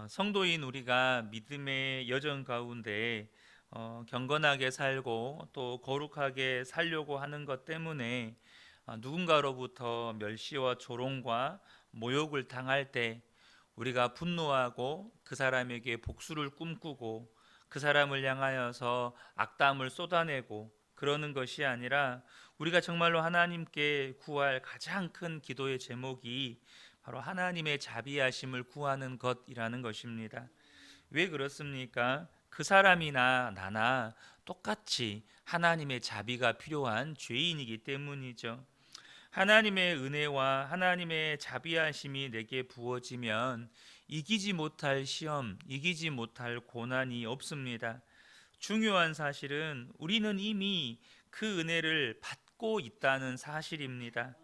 성도인 우리가 믿음의 여정 가운데 경건하게 살고 또 거룩하게 살려고 하는 것 때문에 누군가로부터 멸시와 조롱과 모욕을 당할 때 우리가 분노하고 그 사람에게 복수를 꿈꾸고 그 사람을 향하여서 악담을 쏟아내고 그러는 것이 아니라 우리가 정말로 하나님께 구할 가장 큰 기도의 제목이 바로 하나님의 자비하심을 구하는 것이라는 것입니다. 왜 그렇습니까? 그 사람이나 나나 똑같이 하나님의 자비가 필요한 죄인이기 때문이죠. 하나님의 은혜와 하나님의 자비하심이 내게 부어지면 이기지 못할 시험, 이기지 못할 고난이 없습니다. 중요한 사실은 우리는 이미 그 은혜를 받고 있다는 사실입니다.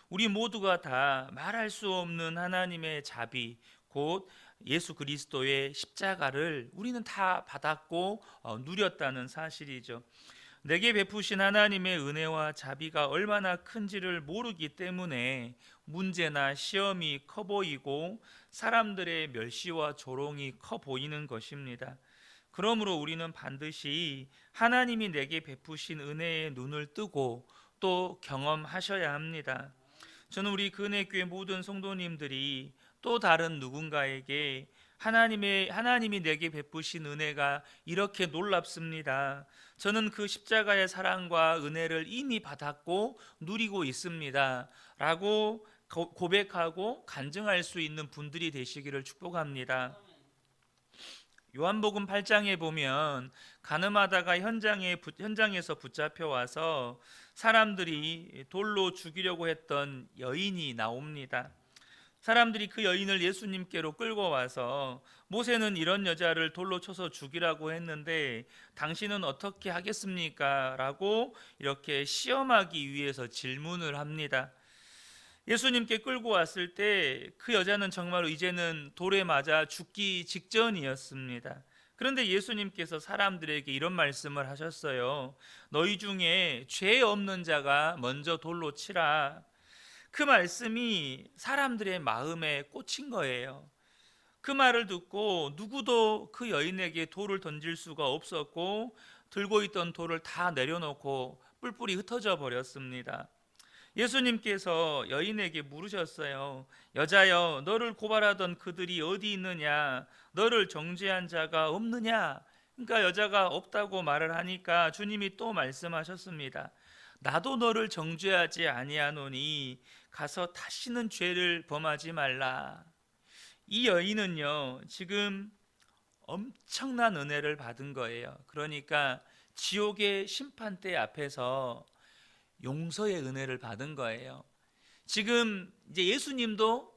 우리 모두가 다 말할 수 없는 하나님의 자비, 곧 예수 그리스도의 십자가를 우리는 다 받았고 누렸다는 사실이죠. 내게 베푸신 하나님의 은혜와 자비가 얼마나 큰지를 모르기 때문에 문제나 시험이 커 보이고 사람들의 멸시와 조롱이 커 보이는 것입니다. 그러므로 우리는 반드시 하나님이 내게 베푸신 은혜의 눈을 뜨고 또 경험하셔야 합니다. 저는 우리 근혜교회 모든 성도님들이 또 다른 누군가에게 하나님이 내게 베푸신 은혜가 이렇게 놀랍습니다. 저는 그 십자가의 사랑과 은혜를 이미 받았고 누리고 있습니다. 라고 고백하고 간증할 수 있는 분들이 되시기를 축복합니다. 요한복음 8장에 보면 간음하다가 현장에서 붙잡혀 와서 사람들이 돌로 죽이려고 했던 여인이 나옵니다. 사람들이 그 여인을 예수님께로 끌고 와서 모세는 이런 여자를 돌로 쳐서 죽이라고 했는데 당신은 어떻게 하겠습니까? 라고 이렇게 시험하기 위해서 질문을 합니다. 예수님께 끌고 왔을 때 그 여자는 정말로 이제는 돌에 맞아 죽기 직전이었습니다. 그런데 예수님께서 사람들에게 이런 말씀을 하셨어요. 너희 중에 죄 없는 자가 먼저 돌로 치라. 그 말씀이 사람들의 마음에 꽂힌 거예요. 그 말을 듣고 누구도 그 여인에게 돌을 던질 수가 없었고 들고 있던 돌을 다 내려놓고 뿔뿔이 흩어져 버렸습니다. 예수님께서 여인에게 물으셨어요. 여자여, 너를 고발하던 그들이 어디 있느냐? 너를 정죄한 자가 없느냐? 그러니까 여자가 없다고 말을 하니까 주님이 또 말씀하셨습니다. 나도 너를 정죄하지 아니하노니 가서 다시는 죄를 범하지 말라. 이 여인은요, 지금 엄청난 은혜를 받은 거예요. 그러니까 지옥의 심판대 앞에서 용서의 은혜를 받은 거예요. 지금 이제 예수님도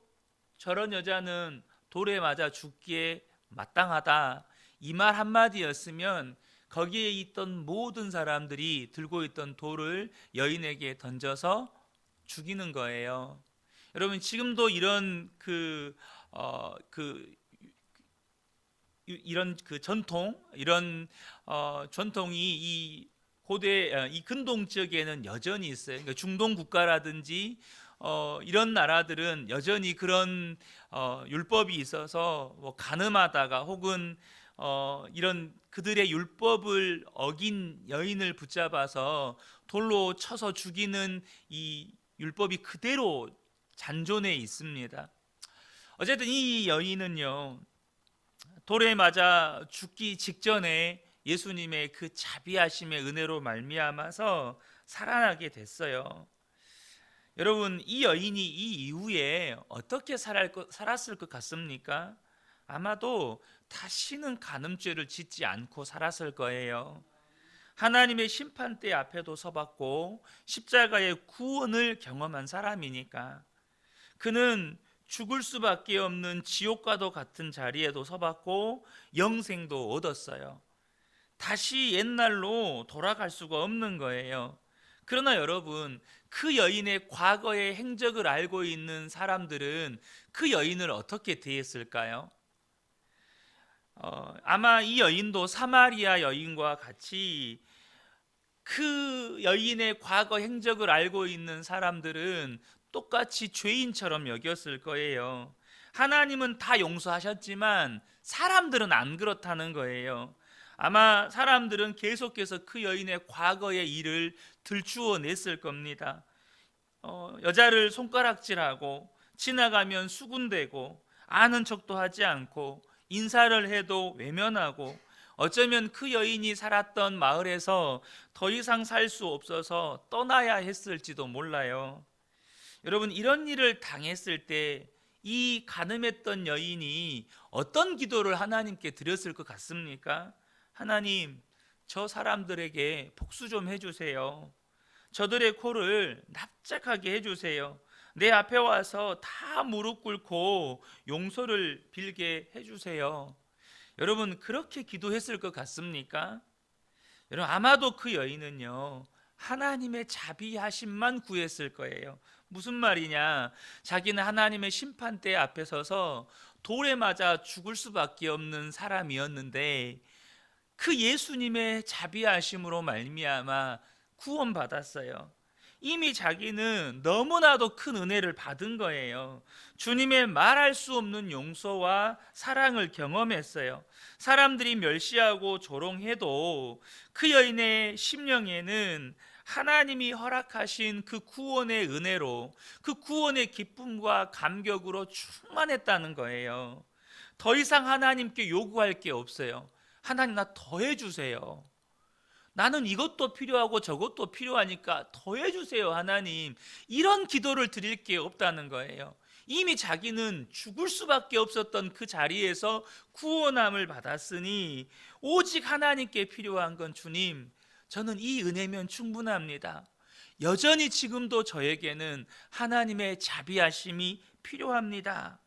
저런 여자는 돌에 맞아 죽기에 마땅하다, 이 말 한마디였으면 거기에 있던 모든 사람들이 들고 있던 돌을 여인에게 던져서 죽이는 거예요. 여러분, 지금도 이런 그 전통, 이런 전통이 이 고대 이 근동 지역에는 여전히 있어요. 그러니까 중동 국가라든지 이런 나라들은 여전히 그런 율법이 있어서 뭐 간음하다가 혹은 이런 그들의 율법을 어긴 여인을 붙잡아서 돌로 쳐서 죽이는 이 율법이 그대로 잔존해 있습니다. 어쨌든 이 여인은요, 돌에 맞아 죽기 직전에 예수님의 그 자비하심의 은혜로 말미암아서 살아나게 됐어요. 여러분, 이 여인이 이 이후에 어떻게 살았을 것 같습니까? 아마도 다시는 간음죄를 짓지 않고 살았을 거예요. 하나님의 심판대 앞에도 서봤고 십자가의 구원을 경험한 사람이니까 그는 죽을 수밖에 없는 지옥과도 같은 자리에도 서봤고 영생도 얻었어요. 다시 옛날로 돌아갈 수가 없는 거예요. 그러나 여러분, 그 여인의 과거의 행적을 알고 있는 사람들은 그 여인을 어떻게 대했을까요? 아마 이 여인도 사마리아 여인과 같이 그 여인의 과거 행적을 알고 있는 사람들은 똑같이 죄인처럼 여겼을 거예요. 하나님은 다 용서하셨지만 사람들은 안 그렇다는 거예요. 아마 사람들은 계속해서 그 여인의 과거의 일을 들추어 냈을 겁니다. 여자를 손가락질하고 지나가면 수군대고 아는 척도 하지 않고 인사를 해도 외면하고 어쩌면 그 여인이 살았던 마을에서 더 이상 살 수 없어서 떠나야 했을지도 몰라요. 여러분, 이런 일을 당했을 때 이 간음했던 여인이 어떤 기도를 하나님께 드렸을 것 같습니까? 하나님, 저 사람들에게 복수 좀 해주세요. 저들의 코를 납작하게 해주세요. 내 앞에 와서 다 무릎 꿇고 용서를 빌게 해주세요. 여러분, 그렇게 기도했을 것 같습니까? 여러분, 아마도 그 여인은요, 하나님의 자비하심만 구했을 거예요. 무슨 말이냐? 자기는 하나님의 심판대 앞에 서서 돌에 맞아 죽을 수밖에 없는 사람이었는데 그 예수님의 자비하심으로 말미암아 구원받았어요. 이미 자기는 너무나도 큰 은혜를 받은 거예요. 주님의 말할 수 없는 용서와 사랑을 경험했어요. 사람들이 멸시하고 조롱해도 그 여인의 심령에는 하나님이 허락하신 그 구원의 은혜로, 그 구원의 기쁨과 감격으로 충만했다는 거예요. 더 이상 하나님께 요구할 게 없어요. 하나님, 나 더 해주세요. 나는 이것도 필요하고 저것도 필요하니까 더 해주세요, 하나님. 이런 기도를 드릴 게 없다는 거예요. 이미 자기는 죽을 수밖에 없었던 그 자리에서 구원함을 받았으니 오직 하나님께 필요한 건 주님, 저는 이 은혜면 충분합니다. 여전히 지금도 저에게는 하나님의 자비하심이 필요합니다.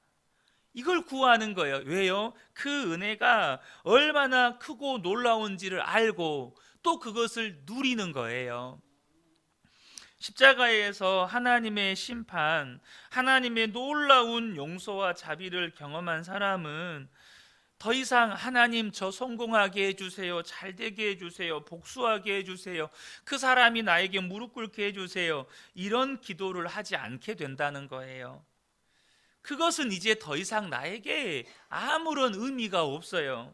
이걸 구하는 거예요. 왜요? 그 은혜가 얼마나 크고 놀라운지를 알고 또 그것을 누리는 거예요. 십자가에서 하나님의 심판, 하나님의 놀라운 용서와 자비를 경험한 사람은 더 이상 하나님, 저 성공하게 해주세요, 잘 되게 해주세요, 복수하게 해주세요, 그 사람이 나에게 무릎 꿇게 해주세요, 이런 기도를 하지 않게 된다는 거예요. 그것은 이제 더 이상 나에게 아무런 의미가 없어요.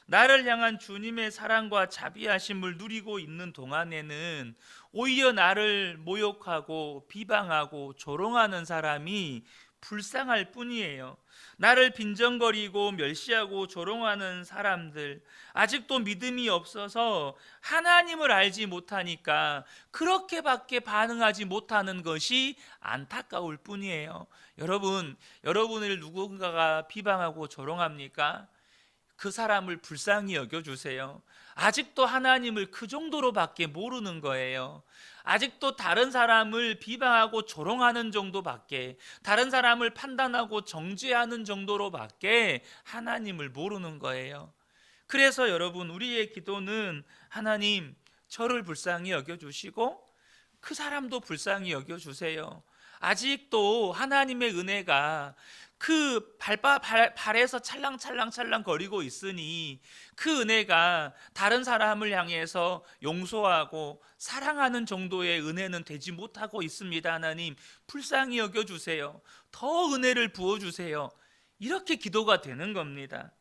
나를 향한 주님의 사랑과 자비하심을 누리고 있는 동안에는 오히려 나를 모욕하고 비방하고 조롱하는 사람이 불쌍할 뿐이에요. 나를 빈정거리고 멸시하고 조롱하는 사람들, 아직도 믿음이 없어서 하나님을 알지 못하니까 그렇게밖에 반응하지 못하는 것이 안타까울 뿐이에요. 여러분, 여러분을 누군가가 비방하고 조롱합니까? 그 사람을 불쌍히 여겨주세요. 아직도 하나님을 그 정도로밖에 모르는 거예요. 아직도 다른 사람을 비방하고 조롱하는 정도밖에, 다른 사람을 판단하고 정죄하는 정도로밖에 하나님을 모르는 거예요. 그래서 여러분, 우리의 기도는 하나님, 저를 불쌍히 여겨주시고 그 사람도 불쌍히 여겨주세요. 아직도 하나님의 은혜가 그 발에서 찰랑찰랑 거리고 있으니 그 은혜가 다른 사람을 향해서 용서하고 사랑하는 정도의 은혜는 되지 못하고 있습니다. 하나님, 불쌍히 여겨주세요. 더 은혜를 부어주세요. 이렇게 기도가 되는 겁니다.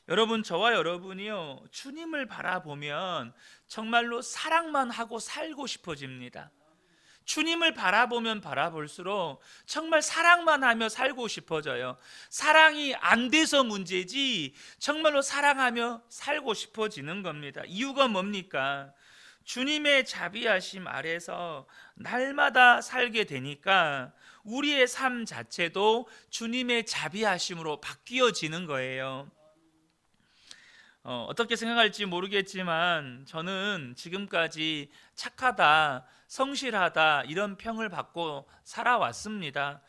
여러분, 저와 여러분이요, 주님을 바라보면 정말로 사랑만 하고 살고 싶어집니다. 주님을 바라보면 바라볼수록 정말 사랑만 하며 살고 싶어져요. 사랑이 안 돼서 문제지 정말로 사랑하며 살고 싶어지는 겁니다. 이유가 뭡니까? 주님의 자비하심 아래서 날마다 살게 되니까 우리의 삶 자체도 주님의 자비하심으로 바뀌어지는 거예요. 어떻게 생각할지 모르겠지만 저는 지금까지 착하다, 성실하다 이런 평을 받고 살아왔습니다.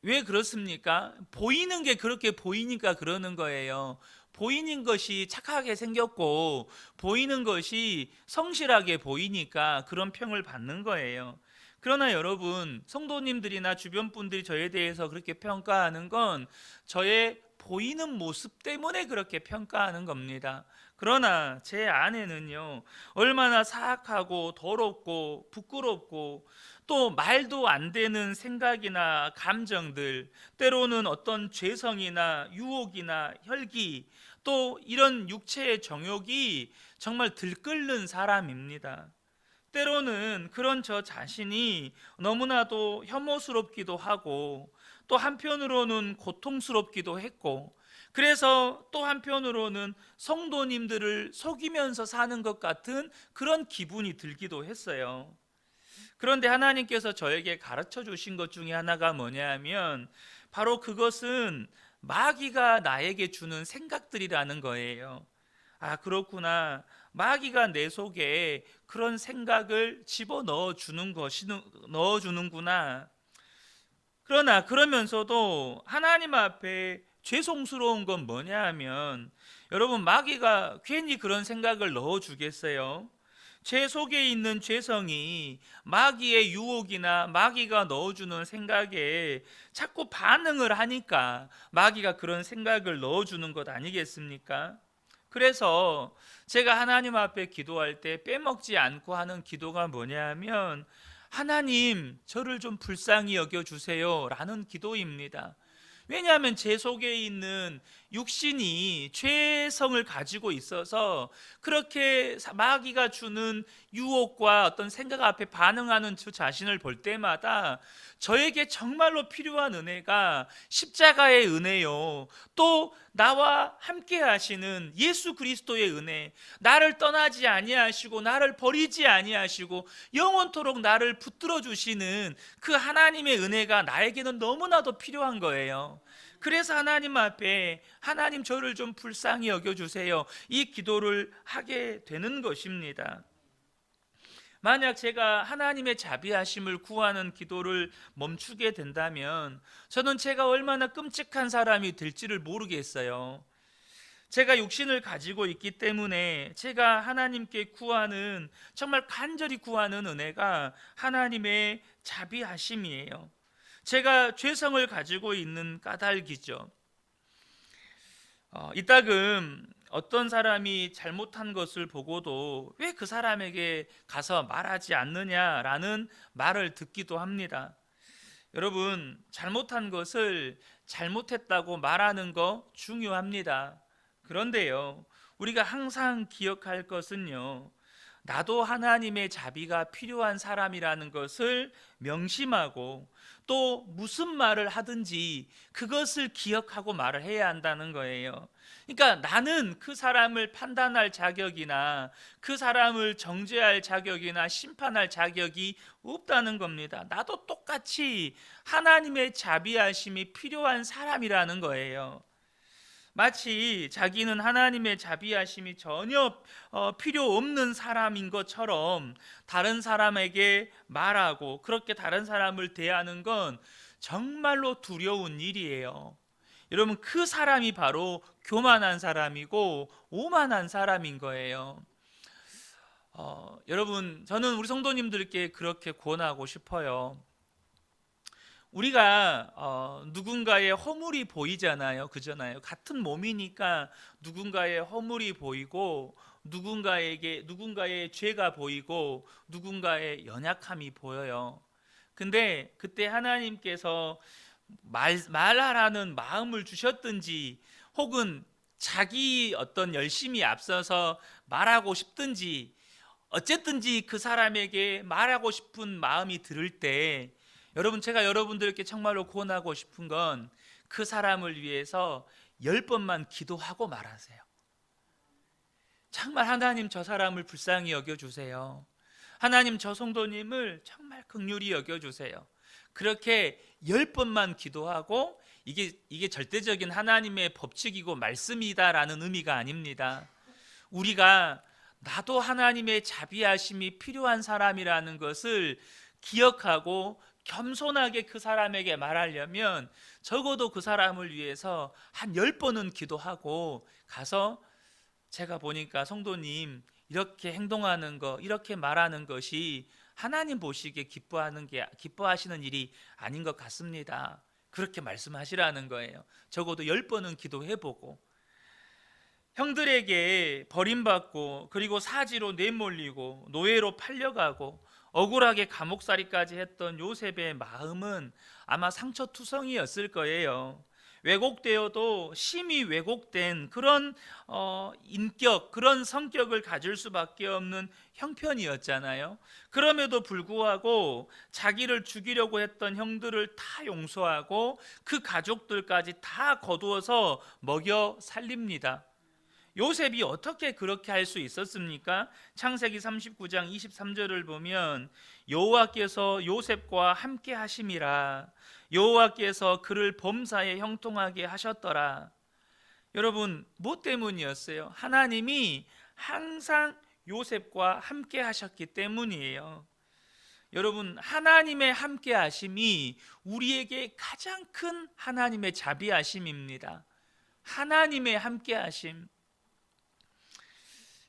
왜 그렇습니까? 보이는 게 그렇게 보이니까 그러는 거예요. 보이는 것이 착하게 생겼고 보이는 것이 성실하게 보이니까 그런 평을 받는 거예요. 그러나 여러분, 성도님들이나 주변 분들이 저에 대해서 그렇게 평가하는 건 저의 보이는 모습 때문에 그렇게 평가하는 겁니다. 그러나 제 아내는요, 얼마나 사악하고 더럽고 부끄럽고 또 말도 안 되는 생각이나 감정들, 때로는 어떤 죄성이나 유혹이나 혈기, 또 이런 육체의 정욕이 정말 들끓는 사람입니다. 때로는 그런 저 자신이 너무나도 혐오스럽기도 하고, 또 한편으로는 고통스럽기도 했고, 그래서 또 한편으로는 성도님들을 속이면서 사는 것 같은 그런 기분이 들기도 했어요. 그런데 하나님께서 저에게 가르쳐 주신 것 중에 하나가 뭐냐 하면, 바로 그것은 마귀가 나에게 주는 생각들이라는 거예요. 아, 그렇구나. 마귀가 내 속에 그런 생각을 집어 넣어 주는구나. 그러나 그러면서도 하나님 앞에 죄송스러운 건 뭐냐 하면, 여러분, 마귀가 괜히 그런 생각을 넣어 주겠어요? 제 속에 있는 죄성이 마귀의 유혹이나 마귀가 넣어주는 생각에 자꾸 반응을 하니까 마귀가 그런 생각을 넣어주는 것 아니겠습니까? 그래서 제가 하나님 앞에 기도할 때 빼먹지 않고 하는 기도가 뭐냐 하면, 하나님, 저를 좀 불쌍히 여겨주세요 라는 기도입니다. 왜냐하면 제 속에 있는 육신이 죄성을 가지고 있어서 그렇게 마귀가 주는 유혹과 어떤 생각 앞에 반응하는 저 자신을 볼 때마다 저에게 정말로 필요한 은혜가 십자가의 은혜요, 또 나와 함께 하시는 예수 그리스도의 은혜, 나를 떠나지 아니하시고 나를 버리지 아니하시고 영원토록 나를 붙들어 주시는 그 하나님의 은혜가 나에게는 너무나도 필요한 거예요. 그래서 하나님 앞에, 하나님, 저를 좀 불쌍히 여겨주세요, 이 기도를 하게 되는 것입니다. 만약 제가 하나님의 자비하심을 구하는 기도를 멈추게 된다면 저는 제가 얼마나 끔찍한 사람이 될지를 모르겠어요. 제가 육신을 가지고 있기 때문에 제가 하나님께 구하는, 정말 간절히 구하는 은혜가 하나님의 자비하심이에요. 제가 죄성을 가지고 있는 까닭이죠. 이따금 어떤 사람이 잘못한 것을 보고도 왜 그 사람에게 가서 말하지 않느냐라는 말을 듣기도 합니다. 여러분, 잘못한 것을 잘못했다고 말하는 거 중요합니다. 그런데요, 우리가 항상 기억할 것은요, 나도 하나님의 자비가 필요한 사람이라는 것을 명심하고, 또 무슨 말을 하든지 그것을 기억하고 말을 해야 한다는 거예요. 그러니까 나는 그 사람을 판단할 자격이나 그 사람을 정죄할 자격이나 심판할 자격이 없다는 겁니다. 나도 똑같이 하나님의 자비하심이 필요한 사람이라는 거예요. 마치 자기는 하나님의 자비하심이 전혀 필요 없는 사람인 것처럼 다른 사람에게 말하고 그렇게 다른 사람을 대하는 건 정말로 두려운 일이에요. 여러분, 그 사람이 바로 교만한 사람이고 오만한 사람인 거예요. 여러분, 저는 우리 성도님들께 그렇게 권하고 싶어요. 우리가 누군가의 허물이 보이잖아요, 그잖아요. 같은 몸이니까 누군가의 허물이 보이고, 누군가의 죄가 보이고, 누군가의 연약함이 보여요. 근데 그때 하나님께서 말하라는 마음을 주셨든지, 혹은 자기 어떤 열심이 앞서서 말하고 싶든지, 어쨌든지 그 사람에게 말하고 싶은 마음이 들을 때, 여러분, 제가 여러분들께 정말로 권하고 싶은 건 그 사람을 위해서 10번만 기도하고 말하세요. 정말, 하나님, 저 사람을 불쌍히 여겨주세요. 하나님, 저 성도님을 정말 긍휼히 여겨주세요. 그렇게 10번만 기도하고, 이게 절대적인 하나님의 법칙이고 말씀이다라는 의미가 아닙니다. 우리가 나도 하나님의 자비하심이 필요한 사람이라는 것을 기억하고 겸손하게 그 사람에게 말하려면 적어도 그 사람을 위해서 한 10번은 기도하고 가서, 제가 보니까 성도님 이렇게 행동하는 거, 이렇게 말하는 것이 하나님 보시기에 기뻐하시는 일이 아닌 것 같습니다, 그렇게 말씀하시라는 거예요. 적어도 10번은 기도해보고. 형들에게 버림받고 그리고 사지로 내몰리고 노예로 팔려가고 억울하게 감옥살이까지 했던 요셉의 마음은 아마 상처투성이었을 거예요. 왜곡되어도 심히 왜곡된 그런 인격, 그런 성격을 가질 수밖에 없는 형편이었잖아요. 그럼에도 불구하고 자기를 죽이려고 했던 형들을 다 용서하고 그 가족들까지 다 거두어서 먹여 살립니다. 요셉이 어떻게 그렇게 할 수 있었습니까? 창세기 39장 23절을 보면 여호와께서 요셉과 함께 하심이라, 여호와께서 그를 범사에 형통하게 하셨더라. 여러분, 뭐 때문이었어요? 하나님이 항상 요셉과 함께 하셨기 때문이에요. 여러분, 하나님의 함께 하심이 우리에게 가장 큰 하나님의 자비하심입니다. 하나님의 함께 하심.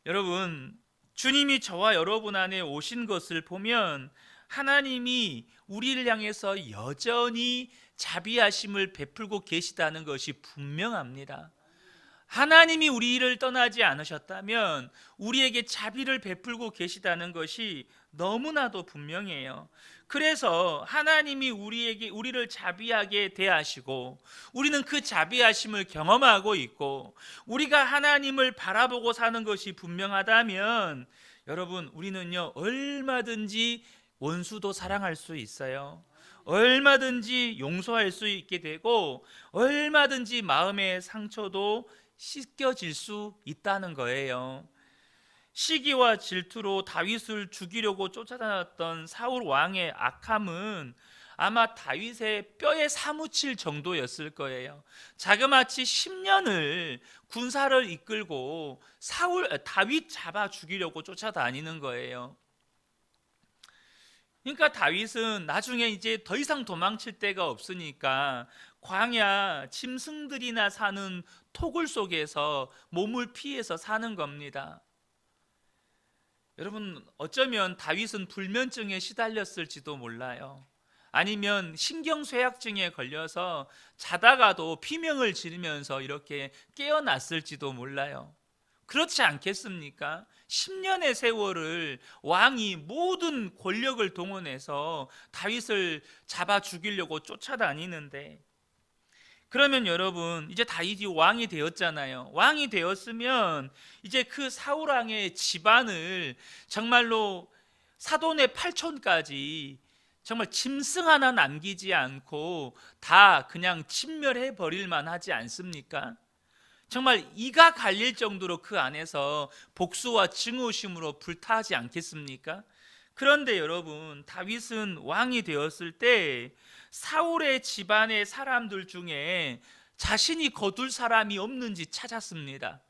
여러분, 주님이 저와 여러분 안에 오신 것을 보면 하나님이 우리를 향해서 여전히 자비하심을 베풀고 계시다는 것이 분명합니다. 하나님이 우리를 떠나지 않으셨다면 우리에게 자비를 베풀고 계시다는 것이 너무나도 분명해요. 그래서 하나님이 우리를 자비하게 대하시고 우리는 그 자비하심을 경험하고 있고 우리가 하나님을 바라보고 사는 것이 분명하다면 여러분, 우리는요 얼마든지 원수도 사랑할 수 있어요. 얼마든지 용서할 수 있게 되고 얼마든지 마음의 상처도 씻겨질 수 있다는 거예요. 시기와 질투로 다윗을 죽이려고 쫓아다녔던 사울 왕의 악함은 아마 다윗의 뼈에 사무칠 정도였을 거예요. 자그마치 10년을 군사를 이끌고 다윗 잡아 죽이려고 쫓아다니는 거예요. 그러니까 다윗은 나중에 이제 더 이상 도망칠 데가 없으니까 광야 짐승들이나 사는 토굴 속에서 몸을 피해서 사는 겁니다. 여러분, 어쩌면 다윗은 불면증에 시달렸을지도 몰라요. 아니면 신경쇠약증에 걸려서 자다가도 비명을 지르면서 이렇게 깨어났을지도 몰라요. 그렇지 않겠습니까? 10년의 세월을 왕이 모든 권력을 동원해서 다윗을 잡아 죽이려고 쫓아다니는데, 그러면 여러분, 이제 다윗이 왕이 되었잖아요. 왕이 되었으면 이제 그 사울 왕의 집안을 정말로 사돈의 8촌까지 정말 짐승 하나 남기지 않고 다 그냥 진멸해 버릴 만하지 않습니까? 정말 이가 갈릴 정도로 그 안에서 복수와 증오심으로 불타지 않겠습니까? 그런데 여러분, 다윗은 왕이 되었을 때 사울의 집안의 사람들 중에 자신이 거둘 사람이 없는지 찾았습니다.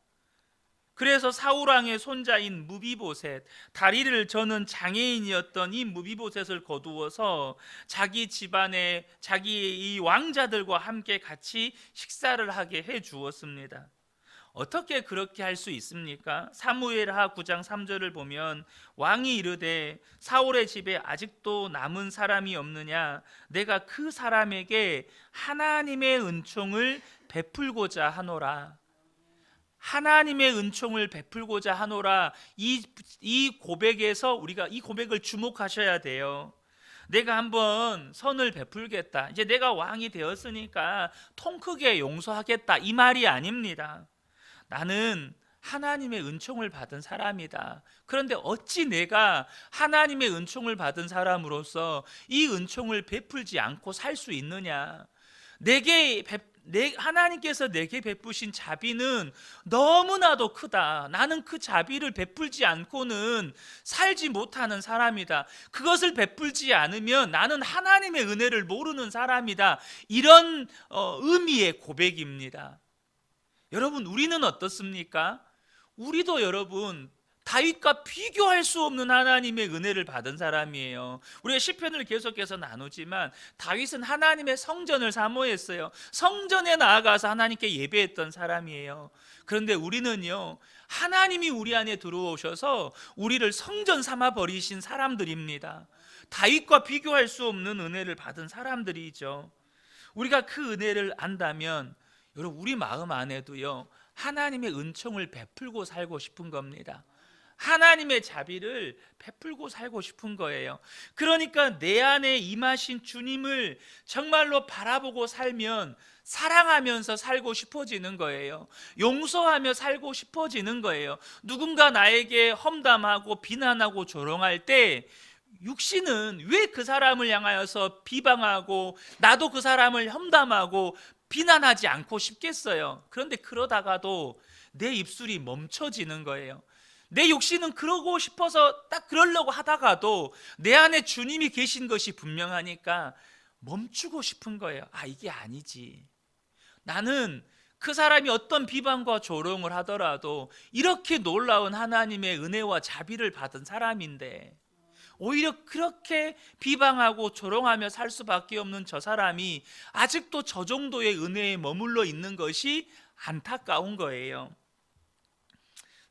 그래서 사울 왕의 손자인 무비보셋, 다리를 저는 장애인이었던 이 무비보셋을 거두어서 자기 집안에 자기의 이 왕자들과 함께 같이 식사를 하게 해 주었습니다. 어떻게 그렇게 할 수 있습니까? 사무엘하 9장 3절을 보면 왕이 이르되 사울의 집에 아직도 남은 사람이 없느냐, 내가 그 사람에게 하나님의 은총을 베풀고자 하노라. 하나님의 은총을 베풀고자 하노라. 이 고백에서 우리가 이 고백을 주목하셔야 돼요. 내가 한번 선을 베풀겠다, 이제 내가 왕이 되었으니까 통 크게 용서하겠다, 이 말이 아닙니다. 나는 하나님의 은총을 받은 사람이다. 그런데 어찌 내가 하나님의 은총을 받은 사람으로서 이 은총을 베풀지 않고 살 수 있느냐? 하나님께서 내게 베푸신 자비는 너무나도 크다. 나는 그 자비를 베풀지 않고는 살지 못하는 사람이다. 그것을 베풀지 않으면 나는 하나님의 은혜를 모르는 사람이다. 이런 의미의 고백입니다. 여러분, 우리는 어떻습니까? 우리도 여러분 다윗과 비교할 수 없는 하나님의 은혜를 받은 사람이에요. 우리가 시편을 계속해서 나누지만 다윗은 하나님의 성전을 사모했어요. 성전에 나아가서 하나님께 예배했던 사람이에요. 그런데 우리는요, 하나님이 우리 안에 들어오셔서 우리를 성전 삼아 버리신 사람들입니다. 다윗과 비교할 수 없는 은혜를 받은 사람들이죠. 우리가 그 은혜를 안다면 여러분, 우리 마음 안에도요, 하나님의 은총을 베풀고 살고 싶은 겁니다. 하나님의 자비를 베풀고 살고 싶은 거예요. 그러니까 내 안에 임하신 주님을 정말로 바라보고 살면 사랑하면서 살고 싶어지는 거예요. 용서하며 살고 싶어지는 거예요. 누군가 나에게 험담하고 비난하고 조롱할 때 육신은 왜 그 사람을 향하여서 비방하고 나도 그 사람을 험담하고 비난하지 않고 싶겠어요. 그런데 그러다가도 내 입술이 멈춰지는 거예요. 내 육신은 그러고 싶어서 딱 그러려고 하다가도 내 안에 주님이 계신 것이 분명하니까 멈추고 싶은 거예요. 아, 이게 아니지. 나는 그 사람이 어떤 비방과 조롱을 하더라도 이렇게 놀라운 하나님의 은혜와 자비를 받은 사람인데 오히려 그렇게 비방하고 조롱하며 살 수밖에 없는 저 사람이 아직도 저 정도의 은혜에 머물러 있는 것이 안타까운 거예요.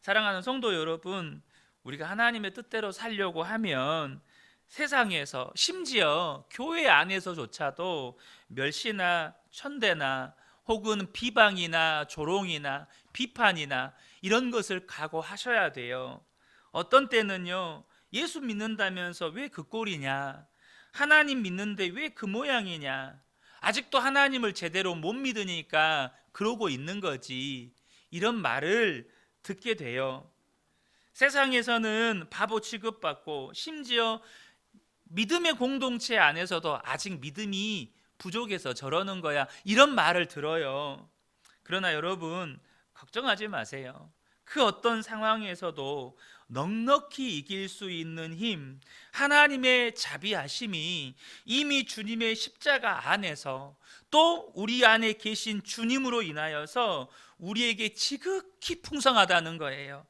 사랑하는 성도 여러분, 우리가 하나님의 뜻대로 살려고 하면 세상에서, 심지어 교회 안에서조차도 멸시나 천대나 혹은 비방이나 조롱이나 비판이나 이런 것을 각오하셔야 돼요. 어떤 때는요, 예수 믿는다면서 왜 그 꼴이냐, 하나님 믿는데 왜 그 모양이냐, 아직도 하나님을 제대로 못 믿으니까 그러고 있는 거지, 이런 말을 듣게 돼요. 세상에서는 바보 취급받고 심지어 믿음의 공동체 안에서도 아직 믿음이 부족해서 저러는 거야, 이런 말을 들어요. 그러나 여러분, 걱정하지 마세요. 그 어떤 상황에서도 넉넉히 이길 수 있는 힘, 하나님의 자비하심이 이미 주님의 십자가 안에서 또 우리 안에 계신 주님으로 인하여서 우리에게 지극히 풍성하다는 거예요.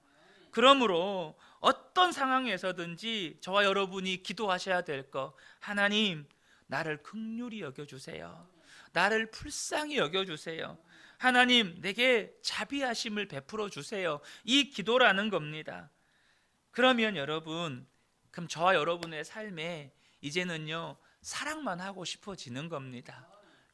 그러므로 어떤 상황에서든지 저와 여러분이 기도하셔야 될 것, 하나님, 나를 긍휼히 여겨주세요. 나를 불쌍히 여겨주세요. 하나님, 내게 자비하심을 베풀어 주세요. 이 기도라는 겁니다. 그러면 여러분, 그럼 저와 여러분의 삶에 이제는요, 사랑만 하고 싶어지는 겁니다.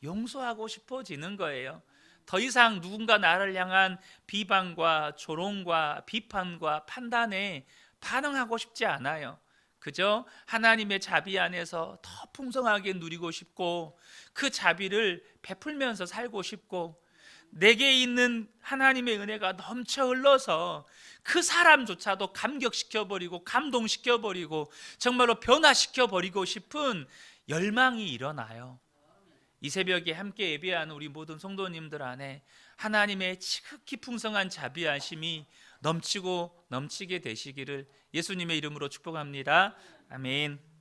용서하고 싶어지는 거예요. 더 이상 누군가 나를 향한 비방과 조롱과 비판과 판단에 반응하고 싶지 않아요. 그저 하나님의 자비 안에서 더 풍성하게 누리고 싶고 그 자비를 베풀면서 살고 싶고 내게 있는 하나님의 은혜가 넘쳐 흘러서 그 사람조차도 감격시켜버리고 감동시켜버리고 정말로 변화시켜버리고 싶은 열망이 일어나요. 이 새벽에 함께 예배하는 우리 모든 성도님들 안에 하나님의 지극히 풍성한 자비하심이 넘치고 넘치게 되시기를 예수님의 이름으로 축복합니다. 아멘.